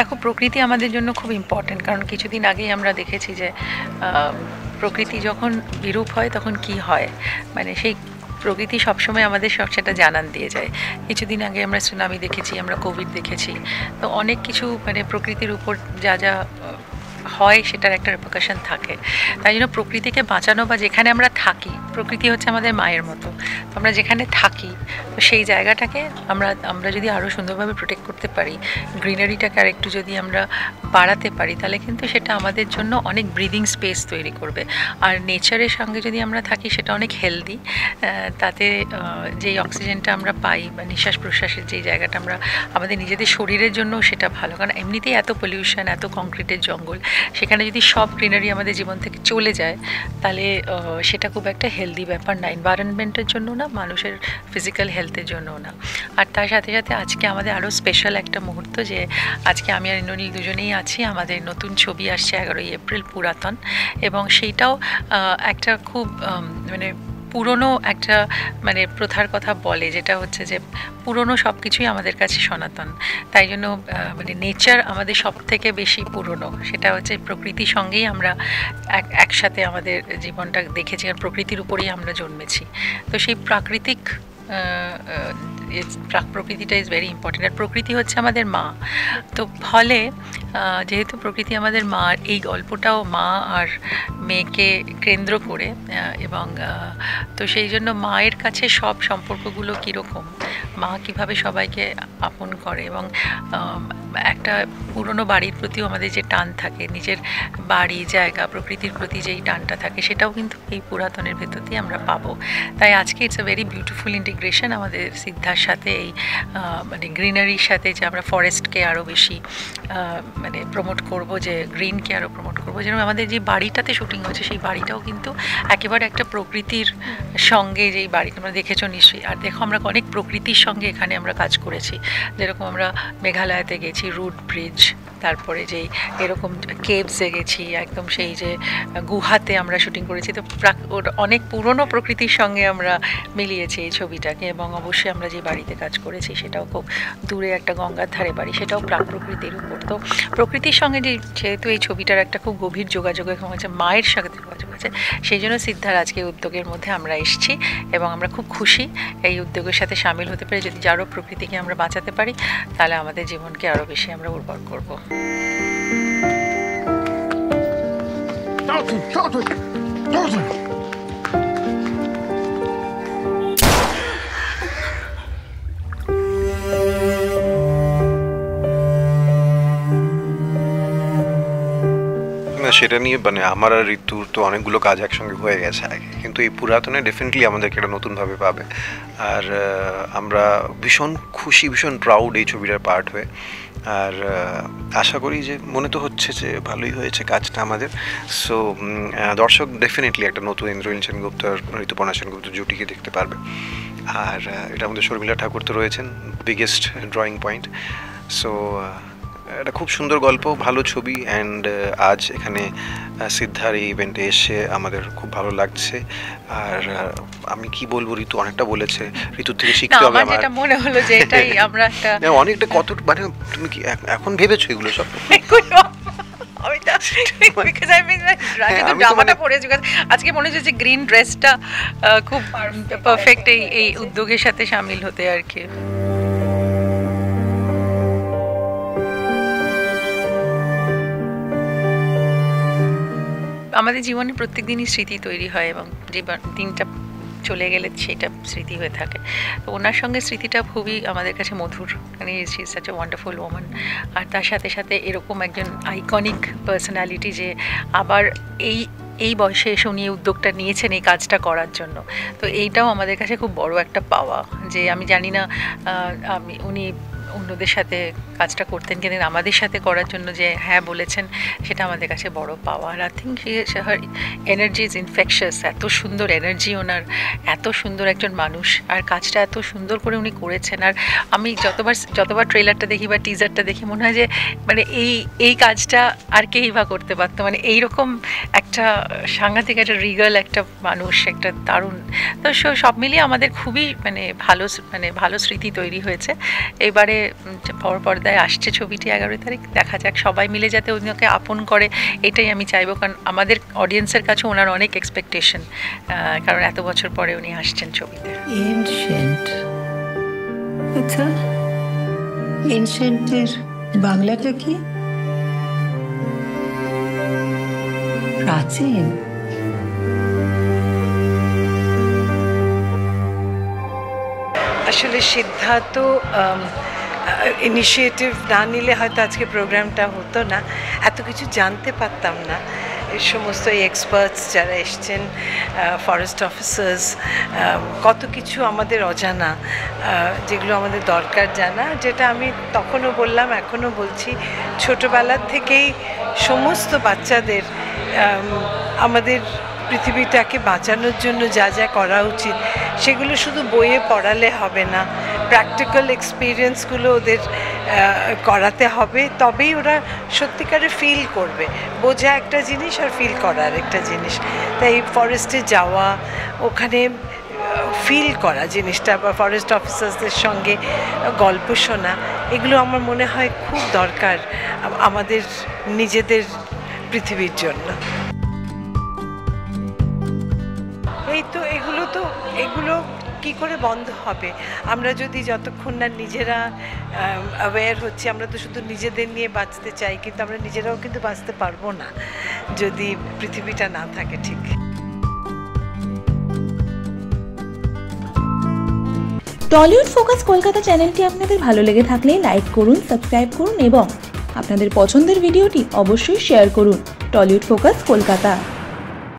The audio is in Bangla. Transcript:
দেখো, প্রকৃতি আমাদের জন্য খুব ইম্পর্টেন্ট, কারণ কিছুদিন আগেই আমরা দেখেছি যে প্রকৃতি যখন বিরূপ হয় তখন কি হয়, মানে সেই প্রকৃতি সবসময় আমাদের সেটা জানান দিয়ে যায়। কিছুদিন আগে আমরা সুনামি দেখেছি, আমরা কোভিড দেখেছি, তো অনেক কিছু মানে প্রকৃতির উপর যা যা হয় সেটার একটা রেপারকাশন থাকে। তাই জন্য প্রকৃতিকে বাঁচানো, বা যেখানে আমরা থাকি, প্রকৃতি হচ্ছে আমাদের মায়ের মতো, তো আমরা যেখানে থাকি তো সেই জায়গাটাকে আমরা যদি আরও সুন্দরভাবে প্রোটেক্ট করতে পারি, গ্রিনারিটাকে আর একটু যদি আমরা বাড়াতে পারি, তাহলে কিন্তু সেটা আমাদের জন্য অনেক ব্রিদিং স্পেস তৈরি করবে। আর নেচারের সঙ্গে যদি আমরা থাকি সেটা অনেক হেলদি, তাতে যেই অক্সিজেনটা আমরা পাই বা নিঃশ্বাস প্রশ্বাসের যেই জায়গাটা আমরা আমাদের নিজেদের শরীরের জন্য সেটা ভালো, কারণ এমনিতেই এত পলিউশন, এত কংক্রিটের জঙ্গল, সেখানে যদি সব গ্রিনারি আমাদের জীবন থেকে চলে যায় তাহলে সেটা খুব একটা হেলদি ব্যাপার না, এনভায়রনমেন্টের জন্য না, মানুষের ফিজিক্যাল হেলথের জন্যও না। আর তার সাথে সাথে আজকে আমাদের আরও স্পেশাল একটা মুহূর্ত, যে আজকে আমি আর ইন্দ্রনীল দুজনেই আছি, আমাদের নতুন ছবি আসছে 11ই এপ্রিল, পুরাতন, এবং সেইটাও একটা খুব মানে পুরনো একটা মানে প্রথার কথা বলে, যেটা হচ্ছে যে পুরনো সব কিছুই আমাদের কাছে সনাতন। তাই জন্য মানে নেচার আমাদের সব থেকে বেশি পুরনো, সেটা হচ্ছে প্রকৃতির সঙ্গেই আমরা একসাথে আমাদের জীবনটা দেখেছি, আর প্রকৃতির উপরেই আমরা জন্মেছি। তো সেই প্রাকৃতিক প্রকৃতিটা ইজ ভেরি ইম্পর্টেন্ট। আর প্রকৃতি হচ্ছে আমাদের মা, তো ফলে যেহেতু প্রকৃতি আমাদের মা, এই গল্পটাও মা আর মেয়েকে কেন্দ্র করে, এবং তো সেই জন্য মায়ের কাছে সব সম্পর্কগুলো কীরকম, মা কীভাবে সবাইকে আপন করে, এবং একটা পুরনো বাড়ির প্রতিও আমাদের যে টান থাকে, নিজের বাড়ি জায়গা প্রকৃতির প্রতি যেই টানটা থাকে, সেটাও কিন্তু এই পুরাতনের ভেতর দিয়ে আমরা পাবো। তাই আজকে it's a very beautiful integration আমাদের সিদ্ধার সাথে, এই মানে গ্রিনারির সাথে, যে আমরা ফরেস্টকে আরও বেশি মানে প্রমোট করব, যে গ্রিনকে আরও প্রমোট করবো। যেরকম আমাদের যে বাড়িটাতে শুটিং হচ্ছে, সেই বাড়িটাও কিন্তু একেবারে একটা প্রকৃতির সঙ্গে, যেই বাড়িটা আমরা দেখেছো নিশ্চয়ই। আর দেখো, আমরা অনেক প্রকৃতির সঙ্গে এখানে আমরা কাজ করেছি, যেরকম আমরা মেঘালয়তে গেছি, রুট ব্রিজ, তারপরে যেই এরকম কেভসে গেছি, একদম সেই যে গুহাতে আমরা শুটিং করেছি। তো অনেক পুরনো প্রকৃতির সঙ্গে আমরা মিলিয়েছি এই ছবিটাকে, এবং অবশ্যই আমরা যে বাড়িতে কাজ করেছি সেটাও খুব দূরে একটা গঙ্গার ধারে বাড়ি, সেটাও প্রকৃতির উপর। তো প্রকৃতির সঙ্গে যেহেতু এই ছবিটার একটা খুব গভীর যোগাযোগ হচ্ছে, মায়ের সাথে যোগাযোগ আছে, সেই জন্য সিদ্ধার আজকে উদ্যোগের মধ্যে আমরা এসেছি, এবং আমরা খুব খুশি এই উদ্যোগের সাথে সামিল হতে পারি। যদি আরও প্রকৃতিকে আমরা বাঁচাতে পারি, তাহলে আমাদের জীবনকে আরও বেশি আমরা উর্বর করবো। সেটা নিয়ে মানে আমার আর ঋতুর তো অনেকগুলো কাজ একসঙ্গে হয়ে গেছে আগে, কিন্তু এই পুরাতনে ডেফিনেটলি আমাদেরকে এটা নতুনভাবে পাবে। আর আমরা ভীষণ খুশি, ভীষণ প্রাউড এই ছবিটার পার্ট হয়ে। আর আশা করি যে, মনে তো হচ্ছে যে ভালোই হয়েছে কাজটা আমাদের। সো দর্শক ডেফিনেটলি একটা নতুন ইন্দ্রনীল সেনগুপ্ত আর ঋতুপর্ণা সেনগুপ্ত জুটিকে দেখতে পারবে। আর এটার মধ্যে শর্মিলা ঠাকুর তো রয়েছেন, বিগেস্ট ড্রয়িং পয়েন্ট। সো একটা খুব সুন্দর গল্প, ভালো ছবি। অ্যান্ড আজ এখানে সিদ্ধার এই ইভেন্টে এসে আমাদের খুব ভালো লাগছে। আর আমি কি বলবো, ঋতু অনেকটা বলেছে, ঋতুর থেকে শিখতে হবে। আমার যেটা মনে হলো যে এটাই আমরা একটা অনেকটা কত মানে তুমি কি এখন ভেবেছো এগুলো সব? আজকে মনে হচ্ছে যে গ্রিন ড্রেসটা খুব পারফেক্ট এই উদ্যোগের সাথে সামিল হতে আর কি। আমাদের জীবনে প্রত্যেক দিনই স্মৃতি তৈরি হয়, এবং যে দিনটা চলে গেলে সেটা স্মৃতি হয়ে থাকে। তো ওনার সঙ্গে স্মৃতিটা খুবই আমাদের কাছে মধুর, মানে she is such a wonderful woman. আর তার সাথে সাথে এরকম একজন আইকনিক পার্সোনালিটি, যে আবার এই বয়সে এসে উনি উদ্যোগটা নিয়েছেন এই কাজটা করার জন্য। তো এইটাও আমাদের কাছে খুব বড় একটা পাওয়া, যে আমি জানি না উনি অন্যদের সাথে কাজটা করতেন, কিন্তু আমাদের সাথে করার জন্য যে হ্যাঁ বলেছেন, সেটা আমাদের কাছে বড় পাওয়া। আর I think her energy is infectious, এত সুন্দর এনার্জি ওনার, এত সুন্দর একজন মানুষ, আর কাজটা এত সুন্দর করে উনি করেছেন। আর আমি যতবার ট্রেলারটা দেখি বা টিজারটা দেখি, মনে হয় যে মানে এই কাজটা আর কেই বা করতে পারতো, মানে এইরকম একটা সাংঘাতিক একটা রিগাল একটা মানুষ, একটা দারুণ। তো সব মিলিয়ে আমাদের খুবই মানে ভালো স্মৃতি তৈরি হয়েছে। এবারে পর্দায় পর্দায় আসছে ছবিটি 11 তারিখ, দেখা যাক সবাই মিলে যাতে ওনাকে আপন করে, এটাই আমি চাইবো। কারণ আমাদের অডিয়েন্সের কাছে ওনার অনেক এক্সপেকটেশন, কারণ এত বছর পরে উনি আসছেন ছবিতে। এনশিয়েন্ট, আচ্ছা এনশিয়েন্টের বাংলাটা কি? প্রাচীন। আসলে সিদ্ধার্থ ইনিশিয়েটিভ না নিলে হয়তো আজকে প্রোগ্রামটা হতো না, এত কিছু জানতে পারতাম না। এই সমস্ত এক্সপার্টস যারা এসছেন, ফরেস্ট অফিসার্স, কত কিছু আমাদের অজানা, যেগুলো আমাদের দরকার জানা, যেটা আমি তখনও বললাম এখনও বলছি, ছোটোবেলার থেকেই সমস্ত বাচ্চাদের আমাদের পৃথিবীটাকে বাঁচানোর জন্য যা যা করা উচিত সেগুলো শুধু বইয়ে পড়ালে হবে না, প্র্যাকটিক্যাল এক্সপিরিয়েন্সগুলো ওদের করাতে হবে, তবেই ওরা সত্যিকারে ফিল করবে। বোঝা একটা জিনিস আর ফিল করার একটা জিনিস। তাই ফরেস্টে যাওয়া, ওখানে ফিল করা জিনিসটা, বা ফরেস্ট অফিসার্সদের সঙ্গে গল্প শোনা, এগুলো আমার মনে হয় খুব দরকার আমাদের নিজেদের পৃথিবীর জন্য। এই তো এগুলো কি করে বন্ধ হবে? আমরা যদি যতক্ষণ না নিজেরা অ্যাওয়্যার হচ্ছি, আমরা তো শুধু নিজেদের নিয়ে বাঁচতে চাই, কিন্তু আমরা নিজেরাও কিন্তু বাঁচতে পারবো না যদি পৃথিবীটা না থাকে ঠিক। টলিউড ফোকাস কলকাতা চ্যানেলটি আপনাদের ভালো লেগে থাকলে লাইক করুন, সাবস্ক্রাইব করুন এবং আপনাদের পছন্দের ভিডিওটি অবশ্যই শেয়ার করুন। Tollywood focus Kolkata.